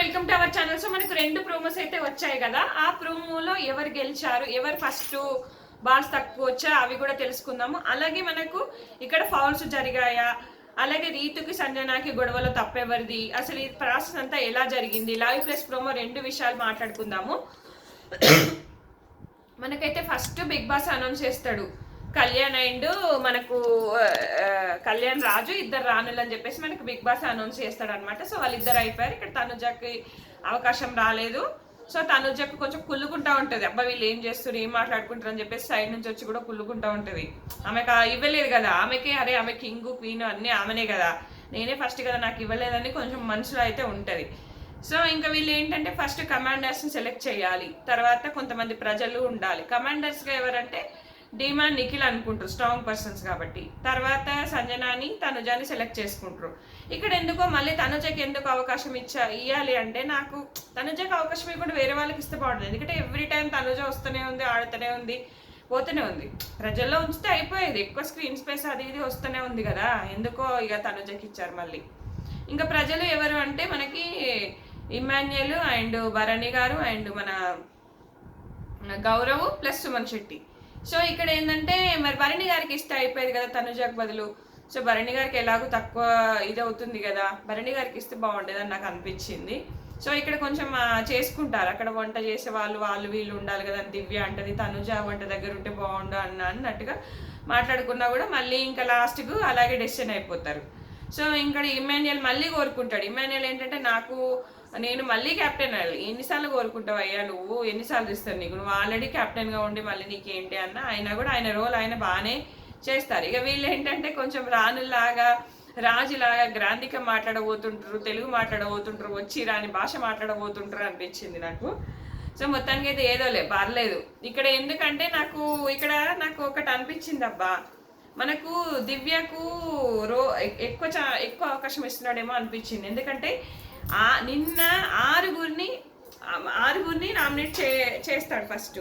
Welcome to our channel. So మనకు రెండు promos అయితే వచ్చాయి కదా. ఆ ప్రోమోలో ఎవరు గెలిచారు, ఎవరు ఫస్ట్ బాల్స్ తక్కువ వచ్చాయో అవి కూడా తెలుసుకుందాము. అలాగే మనకు ఇక్కడ ఫౌల్స్ జరిగాయా, అలాగే రీతుకి సంజనాకి గొడవలో తప్పెవరిది, అసలు ఈ ప్రాసెస్ అంతా ఎలా జరిగింది, లైవ్ ప్లస్ ప్రోమో రెండు విషయాలు మాట్లాడుకుందాము. మనకైతే ఫస్ట్ బిగ్ బాస్ అనౌన్స్ చేస్తాడు కళ్యాణ్ అండ్ మనకు కళ్యాణ్ రాజు ఇద్దరు రానులు అని చెప్పేసి మనకు బిగ్ బాస్ అనౌన్స్ చేస్తాడు అనమాట. సో వాళ్ళిద్దరు అయిపోయారు. ఇక్కడ తనుజకి అవకాశం రాలేదు. సో తనుజకు కొంచెం కుళ్ళుకుంటా ఉంటుంది, అబ్బా వీళ్ళు ఏం చేస్తారు, ఏం మాట్లాడుకుంటారు అని చెప్పేసి సైడ్ నుంచి వచ్చి కూడా కుళ్ళుకుంటా ఉంటుంది. ఆమెకు ఇవ్వలేదు కదా, ఆమెకి అరే ఆమె కింగ్ క్వీన్ అన్నీ ఆమెనే కదా, నేనే ఫస్ట్ కదా నాకు ఇవ్వలేదని కొంచెం మనసులో అయితే ఉంటుంది. సో ఇంకా వీళ్ళు ఏంటంటే ఫస్ట్ కమాండర్స్ని సెలెక్ట్ చేయాలి, తర్వాత కొంతమంది ప్రజలు ఉండాలి. కమాండర్స్గా ఎవరంటే డీమా నిఖిల్ అనుకుంటారు, స్ట్రాంగ్ పర్సన్స్ కాబట్టి. తర్వాత సంజనాని తనుజాని సెలెక్ట్ చేసుకుంటారు. ఇక్కడ ఎందుకో మళ్ళీ తనుజకి ఎందుకు అవకాశం ఇవ్వాలి అంటే, నాకు తనుజకి అవకాశం ఇవ్వకుండా వేరే వాళ్ళకి ఇస్తే బాగుంటుంది. ఎందుకంటే ఎవ్రీ టైం తనుజ వస్తూనే ఉంది, ఆడుతూనే ఉంది, పోతూనే ఉంది. ప్రజల్లో ఉంచితే అయిపోయేది, ఎక్కువ స్క్రీన్ స్పేస్ అది ఇది వస్తూనే ఉంది కదా, ఎందుకో ఇక తనుజకి ఇచ్చారు మళ్ళీ. ఇంకా ప్రజలు ఎవరు అంటే మనకి ఇమాన్యుయల్ అండ్ భరణి గారు అండ్ మన గౌరవ్ ప్లస్ సుమన్ శెట్టి. సో ఇక్కడ ఏంటంటే మరి భరణి గారికి ఇస్తే అయిపోయేది కదా తనుజకు బదులు. సో భరణి గారికి ఎలాగో తక్కువ ఇది అవుతుంది కదా, భరణి గారికి ఇస్తే బాగుండేదని నాకు అనిపించింది. సో ఇక్కడ కొంచెం చేసుకుంటారు, అక్కడ వంట చేసే వాళ్ళు వీళ్ళు ఉండాలి కదా. దివ్య అంటది తనుజ వంట దగ్గర ఉంటే బాగుండు అన్నట్టుగా మాట్లాడుకున్నా కూడా మళ్ళీ ఇంకా లాస్ట్కు అలాగే డెసిషన్ అయిపోతారు. సో ఇంకా ఇమాన్యుయల్ మళ్ళీ కోరుకుంటాడు. ఇమాన్యుయల్ ఏంటంటే నేను మళ్ళీ క్యాప్టెన్ అయ్యాలి, ఎన్నిసార్లు కోరుకుంటావు అయ్యా, నువ్వు ఎన్నిసార్లు ఇస్తాను నీకు, నువ్వు ఆల్రెడీ క్యాప్టెన్గా ఉండి మళ్ళీ నీకేంటి అన్న. ఆయన కూడా ఆయన రోల్ ఆయన బాగానే చేస్తారు. ఇక వీళ్ళు ఏంటంటే కొంచెం రానులాగా రాజులాగా గ్రాంధిక మాట్లాడబోతుంటారు, తెలుగు మాట్లాడబోతుంటారు, వచ్చి రాని భాష మాట్లాడబోతుంటారు అనిపించింది నాకు. సో మొత్తానికి అయితే ఏదోలే పర్లేదు. ఇక్కడ ఎందుకంటే నాకు ఒకటి అనిపించింది, అబ్బా మనకు దివ్యకు ఎక్కువ అవకాశం ఇస్తున్నాడేమో అనిపించింది. ఎందుకంటే నిన్న ఆరుగురిని నామినేట్ చేస్తాడు ఫస్ట్.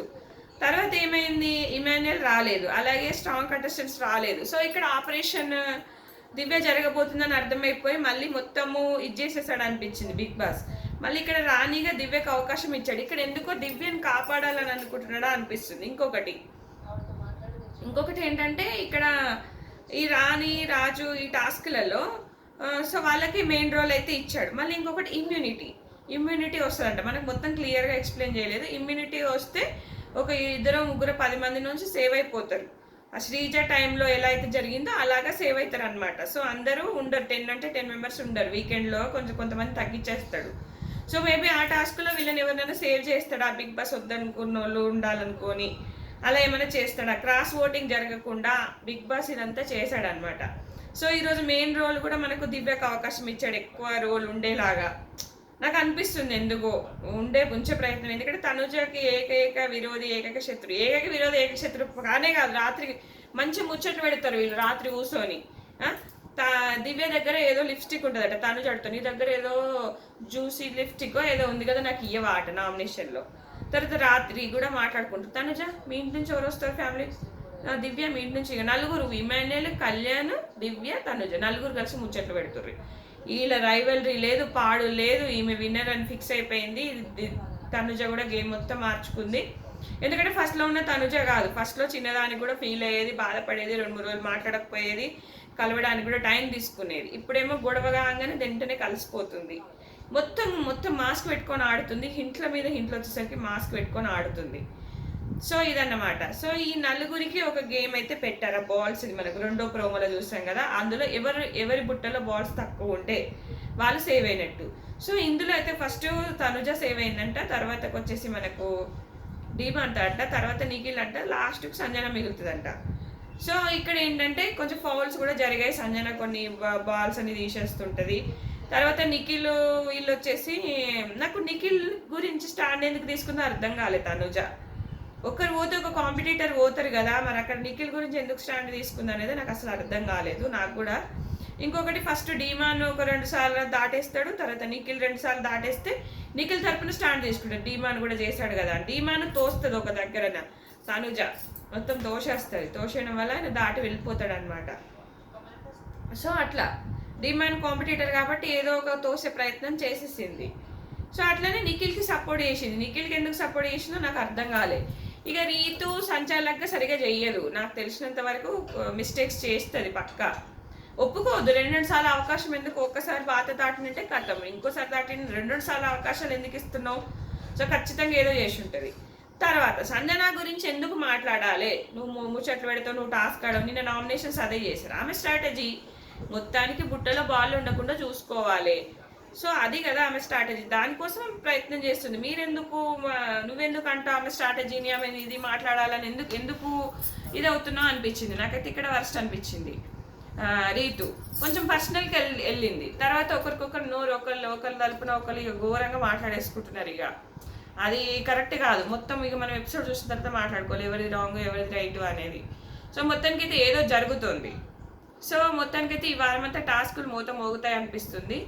తర్వాత ఏమైంది, ఇమాన్యుయల్ రాలేదు, అలాగే స్ట్రాంగ్ కంటెస్టెంట్స్ రాలేదు. సో ఇక్కడ ఆపరేషన్ దివ్య జరగబోతుందని అర్థమైపోయి మళ్ళీ మొత్తము ఇది చేసేసాడు అనిపించింది బిగ్ బాస్. మళ్ళీ ఇక్కడ రాణిగా దివ్యకు అవకాశం ఇచ్చాడు. ఇక్కడ ఎందుకో దివ్యను కాపాడాలని అనుకుంటున్నాడా అనిపిస్తుంది. ఇంకొకటి ఏంటంటే ఇక్కడ ఈ రాణి రాజు ఈ టాస్క్లలో సో వాళ్ళకి మెయిన్ రోల్ అయితే ఇచ్చాడు. మళ్ళీ ఇంకొకటి ఇమ్యూనిటీ వస్తుందంట, మనకు మొత్తం క్లియర్గా ఎక్స్ప్లెయిన్ చేయలేదు. ఇమ్యూనిటీ వస్తే ఒక 2-3 10 మంది నుంచి సేవ్ అయిపోతారు. ఆ శ్రీజ టైంలో ఎలా అయితే జరిగిందో అలాగా సేవ్ అవుతారు అనమాట. సో అందరూ ఉండరు, 10 అంటే 10 మెంబర్స్ ఉండరు. వీకెండ్లో కొంతమంది తగ్గించేస్తాడు. సో మేబీ ఆ టాస్క్లో వీళ్ళని ఎవరినైనా సేవ్ చేస్తాడు, ఆ బిగ్ బాస్ వద్దనుకున్న వాళ్ళు ఉండాలనుకొని అలా ఏమైనా చేస్తాడా. క్రాస్ ఓటింగ్ జరగకుండా బిగ్ బాస్ ఇదంతా చేశాడు అనమాట. సో ఈరోజు మెయిన్ రోల్ కూడా మనకు దివ్యకు అవకాశం ఇచ్చాడు, ఎక్కువ రోల్ ఉండేలాగా నాకు అనిపిస్తుంది. ఎందుకో ఉంచే ప్రయత్నం. ఎందుకంటే తనుజకి ఏకైక విరోధి ఏకైక శత్రు కానే కాదు, రాత్రి మంచి ముచ్చట్లు పెడతారు వీళ్ళు రాత్రి కూర్చొని. దివ్య దగ్గర ఏదో లిప్స్టిక్ ఉంటుందట, తనుజ అడుగుతాను నీ దగ్గర ఏదో జ్యూసీ లిప్స్టిక్ ఏదో ఉంది కదా నాకు ఇవ్వట నామినేషన్లో. తర్వాత రాత్రి కూడా మాట్లాడుకుంటారు, తనుజ మీ ఇంటి నుంచి ఎవరు వస్తారు ఫ్యామిలీ, దివ్య మీ ఇంటి నుంచి. ఇక నలుగురు ఇమాన్యుయల్ కళ్యాణ్ దివ్య తనుజ నలుగురు కలిసి ముచ్చట్లు పెడుతుర్రు. వీళ్ళ రైవల్రీ లేదు, పాడు లేదు, ఈమె విన్నర్ అని ఫిక్స్ అయిపోయింది. తనుజ కూడా గేమ్ మొత్తం మార్చుకుంది. ఎందుకంటే ఫస్ట్లో ఉన్న తనుజ కాదు, ఫస్ట్లో చిన్నదానికి కూడా ఫీల్ అయ్యేది, బాధపడేది, 2-3 రోజులు మాట్లాడకపోయేది, కలవడానికి కూడా టైం తీసుకునేది. ఇప్పుడేమో గొడవగా కాగానే వెంటనే కలిసిపోతుంది. మొత్తం మాస్క్ పెట్టుకొని ఆడుతుంది, హింట్ల మీద హింట్లు వచ్చేసరికి మాస్క్ పెట్టుకొని ఆడుతుంది. సో ఇదన్నమాట. సో ఈ నలుగురికి ఒక గేమ్ అయితే పెట్టారు, బాల్స్. ఇది మనకు రెండో ప్రోమోలో చూసాం కదా, అందులో ఎవరి బుట్టలో బాల్స్ తక్కువ ఉంటే వాళ్ళు సేవ్ అయినట్టు. సో ఇందులో అయితే ఫస్ట్ తనుజ సేవ్ అయిందంట, తర్వాతకు వచ్చేసి మనకు డీమాంట్ అంట, తర్వాత నిఖిల్ అంట, లాస్ట్కి సంజన మిగులుతుందంట. సో ఇక్కడ ఏంటంటే కొంచెం ఫౌల్స్ కూడా జరిగాయి, సంజన కొన్ని బాల్స్ అని తీసేస్తుంటుంది. తర్వాత నిఖిల్ వీళ్ళు వచ్చేసి నాకు నిఖిల్ గురించి స్టాండ్ ఎందుకు తీసుకుందో అర్థం కాలేదు. తనుజ ఒకరు పోతే ఒక కాంపిటీటర్ పోతారు కదా, మరి అక్కడ నిఖిల్ గురించి ఎందుకు స్టాండ్ తీసుకుంది అనేది నాకు అసలు అర్థం కాలేదు నాకు కూడా. ఇంకొకటి ఫస్ట్ డీమాన్ ఒక 2 సార్లు దాటేస్తాడు, తర్వాత నిఖిల్ 2 సార్లు దాటేస్తే నిఖిల్ తరపున స్టాండ్ తీసుకుంటాడు. డీమాన్ కూడా చేశాడు కదా, డీమాన్ తోస్తుంది ఒక దగ్గర, తనుజ మొత్తం తోసేస్తుంది, తోసేయడం వల్ల ఆయన దాటి వెళ్ళిపోతాడు అనమాట. సో అట్లా డిమాండ్ కాంపిటీటర్ కాబట్టి ఏదో ఒక తోసే ప్రయత్నం చేసేసింది. సో అట్లనే నిఖిల్కి సపోర్ట్ చేసింది. నిఖిల్కి ఎందుకు సపోర్ట్ చేసిందో నాకు అర్థం కాలే. ఇక రీతు సంచాలక్గా సరిగా చెయ్యదు, నాకు తెలిసినంత వరకు మిస్టేక్స్ చేస్తుంది పక్కా. ఒప్పుకోవద్దు, 2 సార్లు అవకాశం ఎందుకు, ఒక్కసారి బాత దాటినంటే కథం, ఇంకోసారి దాటిన 2 సార్లు అవకాశాలు ఎందుకు ఇస్తున్నావు? సో ఖచ్చితంగా ఏదో చేసి ఉంటుంది. తర్వాత సంజన గురించి ఎందుకు మాట్లాడాలి, నువ్వు ముచ్చట్లు పెడతావు, నువ్వు టాస్క్ ఆడవు, నిన్న నామినేషన్స్ అదే చేశారు. ఆమె స్ట్రాటజీ మొత్తానికి బుట్టలో బాల్ ఉండకుండా చూసుకోవాలి. సో అది కదా ఆమె స్ట్రాటజీ, దానికోసం ప్రయత్నం చేస్తుంది. నువ్వెందుకు అంటావు ఆమె స్ట్రాటజీని, ఆమె ఇది మాట్లాడాలని ఎందుకు ఇది అవుతున్నావు అనిపించింది నాకైతే. ఇక్కడ వర్స్ట్ అనిపించింది. రీతు కొంచెం పర్సనల్కి వెళ్ళింది. తర్వాత ఒకరికొకరు నోరు ఒకరు తలుపున ఒకరు ఇక ఘోరంగా మాట్లాడేసుకుంటున్నారు. ఇక అది కరెక్ట్ కాదు. మొత్తం ఇక మనం ఎపిసోడ్ చూసిన తర్వాత మాట్లాడుకోవాలి ఎవరిది రాంగ్ ఎవరిది రైట్ అనేది. సో మొత్తానికి అయితే ఏదో జరుగుతుంది. సో మొత్తానికైతే ఈ వారం అంతా టాస్కులు మోగుతాయి అనిపిస్తుంది.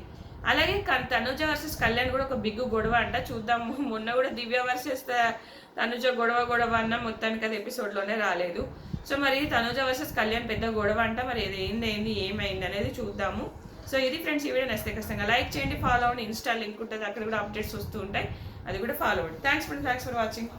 అలాగే తనుజ వర్సెస్ కళ్యాణ్ కూడా ఒక బిగ్గు గొడవ అంట, చూద్దాము. మొన్న కూడా దివ్య వర్సెస్ తనుజ గొడవ అన్న మొత్తానికి అది ఎపిసోడ్లోనే రాలేదు. సో మరి తనుజ వర్సెస్ కళ్యాణ్ పెద్ద గొడవ అంట, మరి ఏమైంది అనేది చూద్దాము. సో ఇది ఫ్రెండ్స్, ఈ వీడియో నచ్చితే ఖచ్చితంగా లైక్ చేయండి, ఫాలో అవ్వండి. ఇన్స్టా లింక్ ఉంటుంది, అక్కడ కూడా అప్డేట్స్ వస్తూ ఉంటాయి, అది కూడా ఫాలో అవ్వండి. Thanks for watching.